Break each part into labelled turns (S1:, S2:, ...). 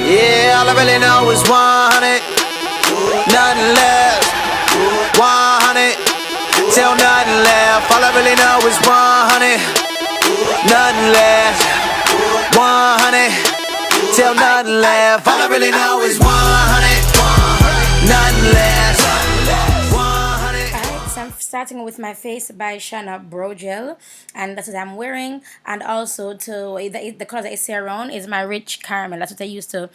S1: Yeah, all I really know is 100, nothing left. 100, till nothing left. All I really know is 100, nothing left. 100, till nothing left. All I really know is 100, nothing left. 100.
S2: Alright, so I'm starting with my face by Shana Brow Gel, and that's what I'm wearing. And also the color that I see around is my rich caramel. That's what I use to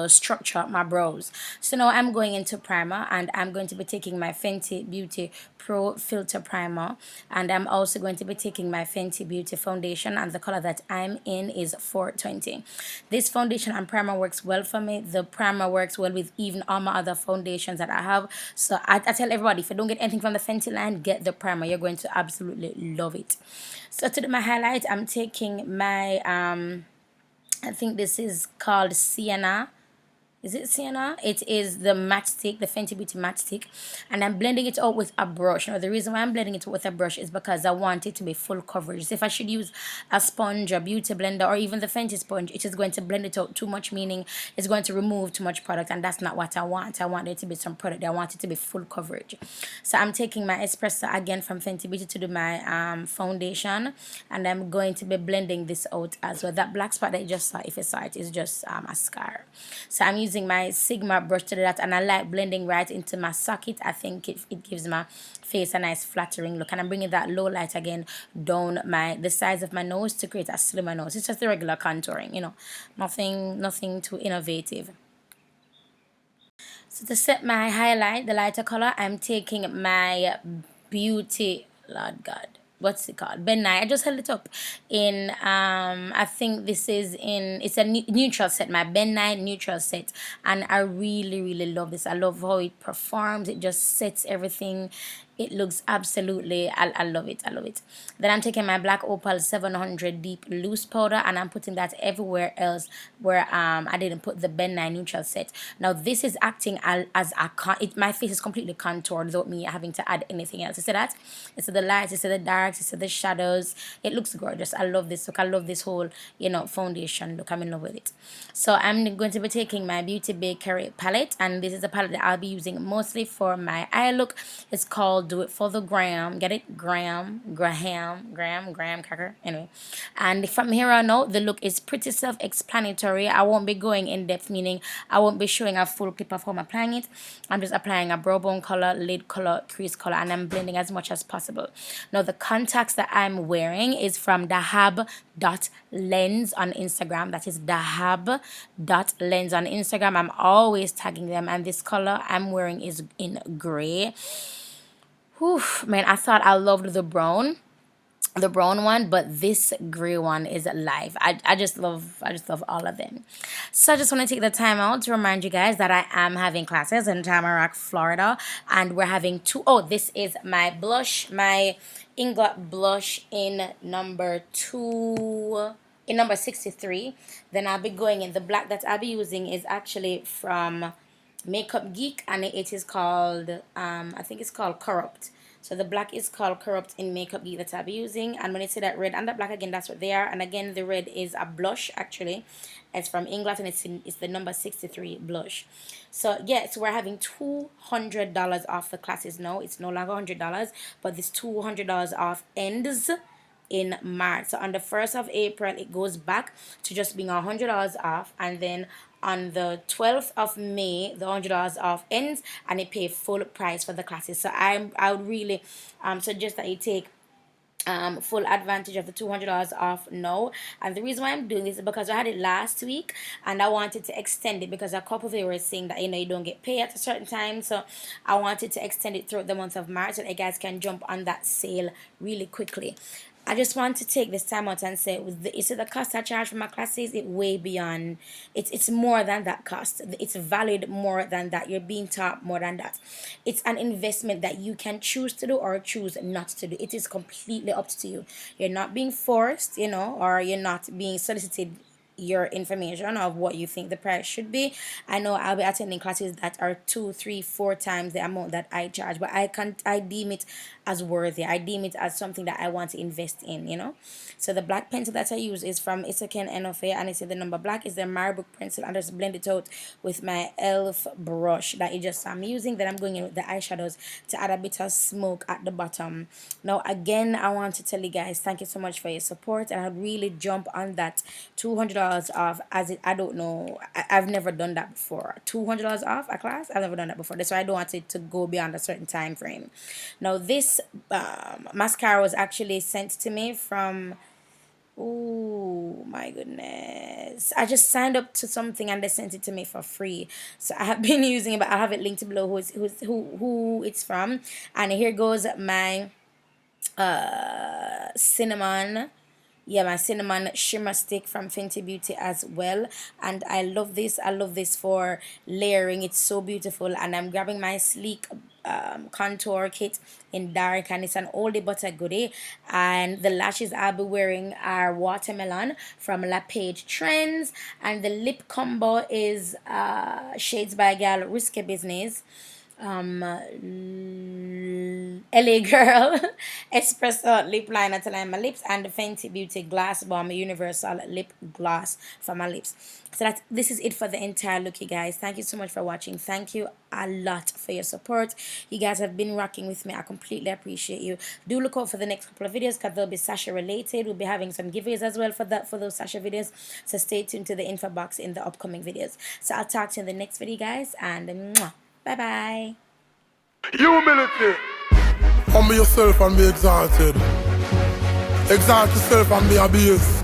S2: structure up my brows. So now I'm going into primer, and I'm going to be taking my Fenty Beauty Pro Filter Primer, and I'm also going to be taking my Fenty Beauty foundation, and the color that I'm in is 420. This foundation and primer works well for me. The primer works well with even all my other foundations that I have. So I tell everybody, if you don't get anything from the Fenty line, get the primer. You're going to absolutely love it. So to do my highlight, I'm taking my I think this is called Sienna. Is it Sienna? It is the matchstick, the Fenty Beauty matchstick, and I'm blending it out with a brush. Now the reason why I'm blending it out with a brush is because I want it to be full coverage. So if I should use a sponge, a beauty blender, or even the Fenty sponge, it is going to blend it out too much, meaning it's going to remove too much product, and that's not what I want. I want there to be some product. I want it to be full coverage. So I'm taking my espresso again from Fenty Beauty to do my foundation, and I'm going to be blending this out as well. That black spot that you just saw, if you saw it, is just a scar. So I'm using my Sigma brush to do that, and I like blending right into my socket. I think it gives my face a nice flattering look, and I'm bringing that low light again down the sides of my nose to create a slimmer nose. It's just the regular contouring, you know, nothing too innovative. So to set my highlight, the lighter color, I'm taking my Beauty, Lord God, what's it called, Ben Nye. I just held it up in I think this is in, it's a neutral set, my Ben Nye neutral set, and I really love this. I love how it performs. It just sets everything. It looks absolutely, I love it. Then I'm taking my black opal 700 deep loose powder, and I'm putting that everywhere else where I didn't put the Ben Nye neutral set. Now this is acting as my face is completely contoured without me having to add anything else. You see that? You see the lights, you see the darks, you see the shadows. It looks gorgeous. I love this look. I love this whole, you know, foundation look. I'm in love with it. So I'm going to be taking my Beauty Bakery palette, and this is a palette that I'll be using mostly for my eye look. It's called Do It For The Gram. Get it? Graham cracker. Anyway, and from here on out, the look is pretty self-explanatory. I won't be going in depth, meaning I won't be showing a full clip of how I'm applying it. I'm just applying a brow bone color, lid color, crease color, and I'm blending as much as possible. Now the contacts that I'm wearing is from dahab.lens on Instagram. That is dahab.lens on Instagram. I'm always tagging them, and this color I'm wearing is in gray. Whew, man, I thought I loved the brown one, but this gray one is live. I just love all of them. So I just want to take the time out to remind you guys that I am having classes in Tamarack, Florida, and we're having this is my blush, my Ingot blush in number 63. Then I'll be going in the black that I'll be using is actually from Makeup Geek, and it is called I think it's called Corrupt. So the black is called Corrupt in Makeup Geek that I'll be using. And when you see that red and that black, again, that's what they are. And again, the red is a blush, actually. It's from England, and it's the number 63 blush. So yes, we're having $200 off the classes now. It's no longer $100, but this $200 off ends in March. So on the 1st of April, it goes back to just being $100 off, and then on the 12th of May, the $100 off ends, and it pay full price for the classes. So I would really suggest that you take full advantage of the $200 off now. And the reason why I'm doing this is because I had it last week, and I wanted to extend it because a couple of you were saying that, you know, you don't get paid at a certain time. So I wanted to extend it throughout the month of March so that you guys can jump on that sale really quickly. I just want to take this time out and say, you see the cost I charge for my classes, it's way beyond, it's more than that cost. It's valued more than that. You're being taught more than that. It's an investment that you can choose to do or choose not to do. It is completely up to you. You're not being forced, you know, or you're not being solicited your information of what you think the price should be. I know I'll be attending classes that are 2, 3, 4 times the amount that I charge, but I deem it as worthy. I deem it as something that I want to invest in, you know. So the black pencil that I use is from Isaken NFA, and it's in the number black. Is the Marabou pencil, and just blend it out with my elf brush that you just saw me using. Then I'm going in with the eyeshadows to add a bit of smoke at the bottom. Now again, I want to tell you guys thank you so much for your support, and I'd really jump on that $200 off, as it, I don't know, I've never done that before. $200 off a class, I've never done that before. That's why I don't want it to go beyond a certain time frame. Now this mascara was actually sent to me from, oh my goodness, I just signed up to something and they sent it to me for free, so I have been using it, but I have it linked below who it's from. And here goes my cinnamon, yeah, my cinnamon shimmer stick from Fenty Beauty as well. And I love this for layering. It's so beautiful. And I'm grabbing my sleek contour kit in dark, and it's an oldie but a goodie. And the lashes I'll be wearing are watermelon from La Page Trends, and the lip combo is Shades by Gal Risque Business, LA Girl Espresso lip liner to line my lips, and the Fenty Beauty Glass Bomb Universal Lip Gloss for my lips. So this is it for the entire look, you guys. Thank you so much for watching. Thank you a lot for your support. You guys have been rocking with me. I completely appreciate you. Do look out for the next couple of videos, because they'll be Sasha related. We'll be having some giveaways as well for those Sasha videos, so stay tuned to the info box in the upcoming videos. So I'll talk to you in the next video, guys, and mwah. Bye-bye.
S3: Humility. Humble yourself and be exalted. Exalt yourself and be abused.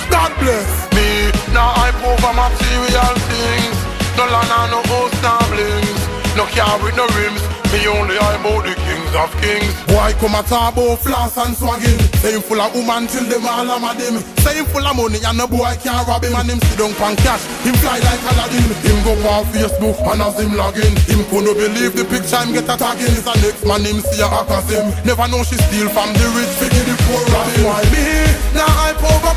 S3: God bless me. Now I over material things. No land and no host and blings. No car with no rims. Me only eyebrow the kings of kings. Boy come a talk about floss and swagging. Say him full of woman till them all am them. Say him full of money and no boy can't rob him. And him sit down pan cash. Him fly like Aladdin. Him go on Facebook and as him login. Him couldn't believe the picture him get a tagging. It's a next man him see a hack as him. Never know she steal from the rich figure the poor robbing. Why me? Now I over